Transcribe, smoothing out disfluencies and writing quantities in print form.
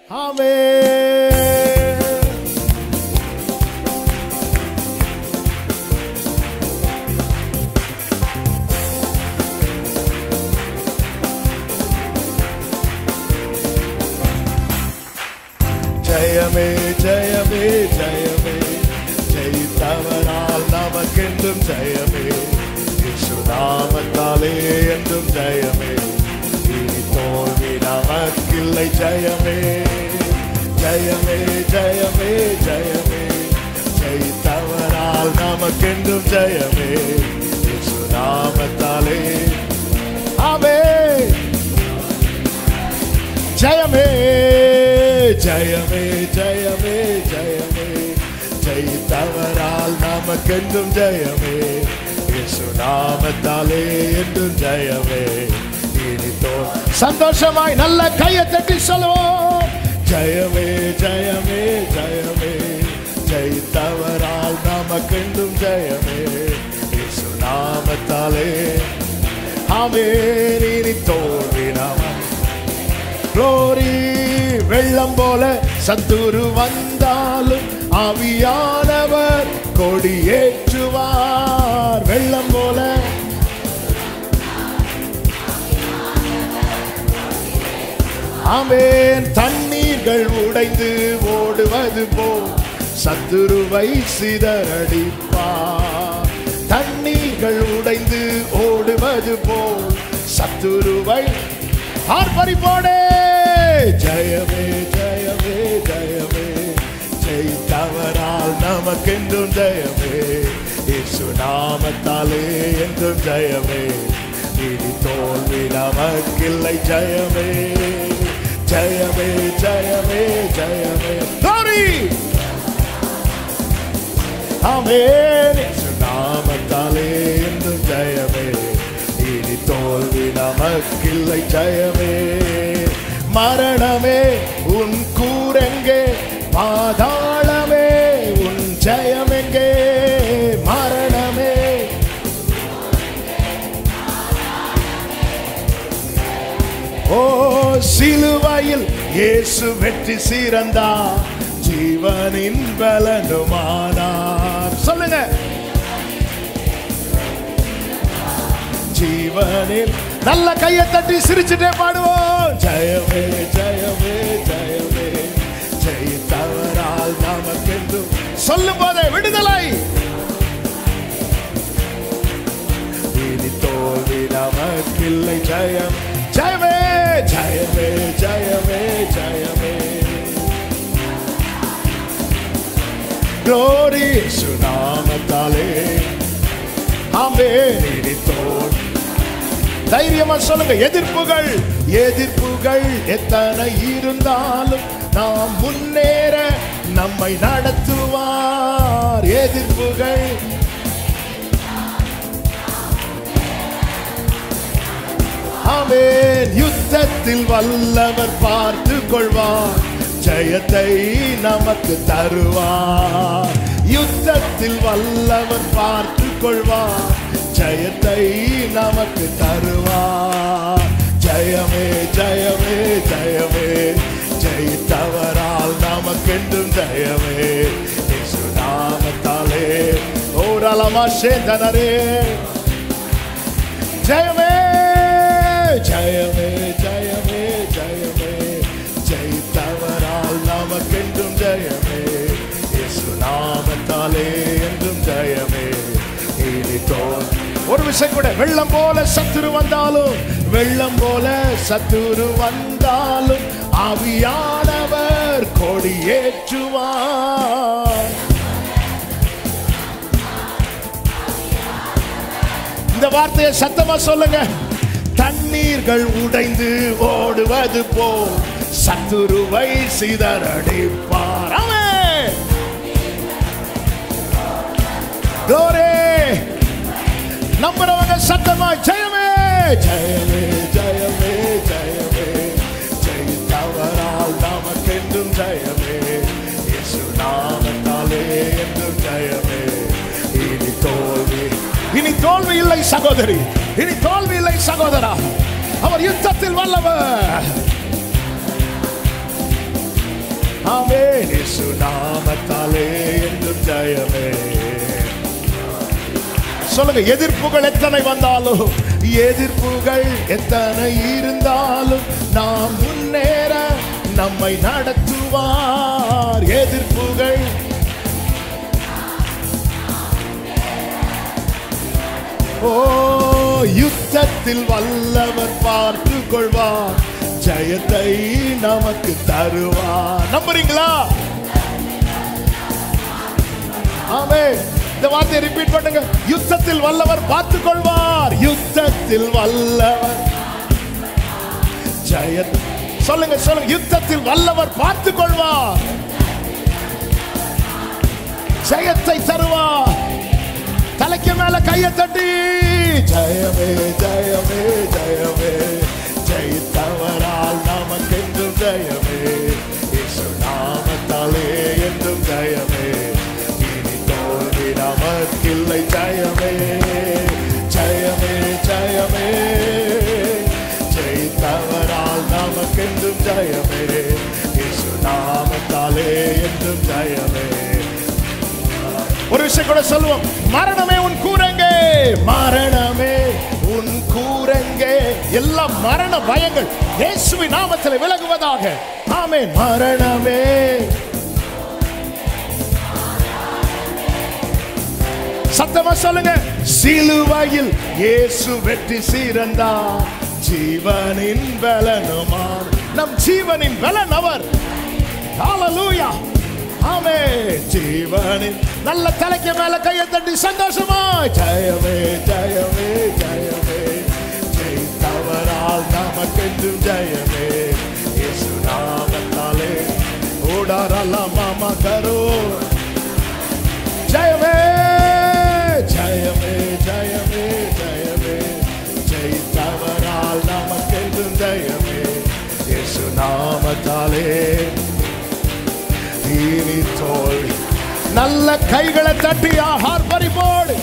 ஆமென். ஜெயமே ஜெயமே ஜெயமே, ஜெயித்தவரால் நமக்கென்றும் ஜெயமே, இயேசு நாமத்தாலே என்றும் ஜெயமே, இனி தோல்வி நமக்கில்லை ஜெயமே. ஜெயமே ஜெயமே ஜெயமே, ஜெயித்தவரால் நமக்கென்றும் ஜெயமே, இயேசு நாமத்தாலே. ஆமென். ஜெயமே ஜெயமே ஜெயமே ஜெயமே, ஜெயித்தவரால் நமக்கென்றும் ஜெயமே, இயேசு நாமத்தாலே என்றும் ஜெயமே. இனி சந்தோஷமாய் நல்ல கையை தட்டி சொல்லுவோம். ஜெயமே ஜெயமே ஜெயமே, ஜெயித்தவரால் நமக்கென்றும் ஜெயமே, இயேசு நாமத்தாலே. ஆமென். இனி தோல்வி நாம glory. வெள்ளம் போல சத்துரு வந்தாலும் ஆவியானவர் கொடியேற்றுவார். வெள்ளம் போல ஆமென். தண்ணீர்கள் உடைந்து ஓடுவது போல் சத்துருவை சிதறடிப்பார். தண்ணீர்கள் உடைந்து ஓடுவது போல் சத்துருவை ஆர்ப்பரிப்போடே. ஜெயமே ஜெயமே ஜெயமே, ஜெயித்தவரால் நமக்கென்றும் ஜெயமே, இயேசு நாமத்தாலே என்றும் ஜெயமே, இனி தோல்வி நமக்கில்லை ஜெயமே. ஜெயமே ஜெயமே ஜெயமே, glory. ஆமென். இயேசு நாமத்தாலே என்றும் ஜெயமே, இனி தோல்வி நமக்கில்லை ஜெயமே. மரணமே உன் கூரெங்கே, பாதாளமே உன் ஜெயமெங்கே. மரணமே ஓ சிலுவையில் இயேசு வெற்றி சிறந்தார், ஜீவனின் பலனுமானார். சொல்லுங்க. ஜீவனில் நல்ல கையை தட்டி சிரிச்சுட்டே பாடுவோம். ஜெயமே ஜெயமே ஜெயமே, ஜெயித்தவரால் நமக்கென்றும். சொல்லும் போதே விடுதலை. இனி தோல்வி நமக்கில்லை ஜெயம். ஜெயமே ஜெயமே ஜெயமே ஜெயமே, glory இயேசு நாமத்தாலே. ஆமென். இனி தோல்வி. தைரியமா சொல்லுங்க. எதிர்ப்புகள் எதிர்ப்புகள் எத்தனை இருந்தாலும் நாம் முன்னேற நம்மை நடத்துவார். எதிர்ப்புகள் ஆமென். யுத்தத்தில் வல்லவர் பார்த்து கொள்வார், ஜெயத்தை நமக்கு தருவார். யுத்தத்தில் வல்லவர் பார்த்து கொள்வார், ஜெயத்தை நமக்கு தருவார். ஜெயமே ஜெயமே ஜெயமே, ஜெயித்தவரால் நமக்கென்றும் ஜெயமே, இயேசு நாமத்தாலே. ஓரலமா சேந்தனரே. ஜெயமே ஜெயமே ஜெயமே ஜெயமே, ஜெயித்தவரால் நமக்கென்றும் ஜெயமே, இயேசு நாமத்தாலே என்றும் ஜெயமே. இனி தோல்வி. ஒரு விஷயம் கூட. வெள்ளம் போல சத்துரு வந்தாலும், வெள்ளம் போல சத்துரு வந்தாலும் ஆவியானவர் கொடியேற்றுவார். இந்த வார்த்தையை சத்தமா சொல்லுங்க. தண்ணீர்கள் உடைந்து ஓடுவது போல் சத்துருவை சிதறடிப்பார். ஆமென். glory. நம்புறவங்க சத்தமா ஜெயமே ஜெயமே ஜெயமே ஜெயமே, ஜெயித்தவரால் நமக்கென்றும் ஜெயமே, இயேசு நாமத்தாலே என்றும் ஜெயமே. இனி தோல்வி. இனி தோல்வி இல்லை சகோதரி, இனி தோல்வி இல்லை சகோதரா. அவர் யுத்தத்தில் வல்லவர். இயேசு நாமத்தாலே என்றும் ஜெயமே. சொல்லுங்க, எதிர்ப்புகள் எத்தனை வந்தாலும், எதிர்ப்புகள் எத்தனை இருந்தாலும் நாம் முன்னேற நம்மை நடத்துவார். எதிர்ப்புகள் ஓ யுத்தத்தில் வல்லவர் பார்த்து கொள்வார், ஜெயத்தை நமக்கு தருவார். நம்புறீங்களா? ஆமென். இந்த வார்த்தையை ரிப்பீட் பண்ணுங்க. யுத்தத்தில் வல்லவர் பார்த்துக் கொள்வார், யுத்தத்தில் வல்லவர் ஜெயத்தை. சொல்லுங்க சொல்லுங்க, யுத்தத்தில் வல்லவர் பார்த்துக் கொள்வார், ஜெயத்தை தருவார். தலைக்கு மேல கையை தட்டி ஜெயமே ஜெயமே ஜெயமே, ஜெயித்தவரால் நமக்கென்றும் ஜெயமே. இயேசு நாமத்தாலே என்றும் ஜெயமே, இனி தோல்வி நமக்கில்லை. ஜெயமே ஜெயமே ஜெயமே, ஜெயித்தவரால் நமக்கென்றும் ஜெயமே. இயேசு நாமத்தாலே என்றும் ஜெயமே. ஒரு விஷயம் கூட சொல்லுவோம், மரணமே உன் கூரங்கே, மரணமே உன் கூரங்கே. எல்லா மரண பயங்கள் இயேசுவின் நாமத்தில் விலகுவதாக. ஆமென். மரணமே சத்தமா சொல்லுங்க, சிலுவையில் இயேசு வெற்றி சிறந்தார், ஜீவனின் பலனுமார். நம் ஜீவனின் பலன் அவர். ஹல்லேலூயா. ஆமென். ஜீவனின் நல்ல தலைக்கு மேல கையை தட்டி சந்தோஷமா ஜெயமே ஜெயமே ஜெயமே, ஜெயித்தவரால் நமக்கென்றும் ஜெயமே. இயேசு நாமத்தாலே ஓடாரலாம் மாமா கரோ. ஜெயமே ஜெயமே ஜெயமே ஜெயமே, ஜெயித்தவரால் நமக்கென்றும் ஜெயமே. இயேசு நாமத்தாலே இனி தோல்வி. நல்ல கைகளை தட்டி ஆஹார் பரிபோடு.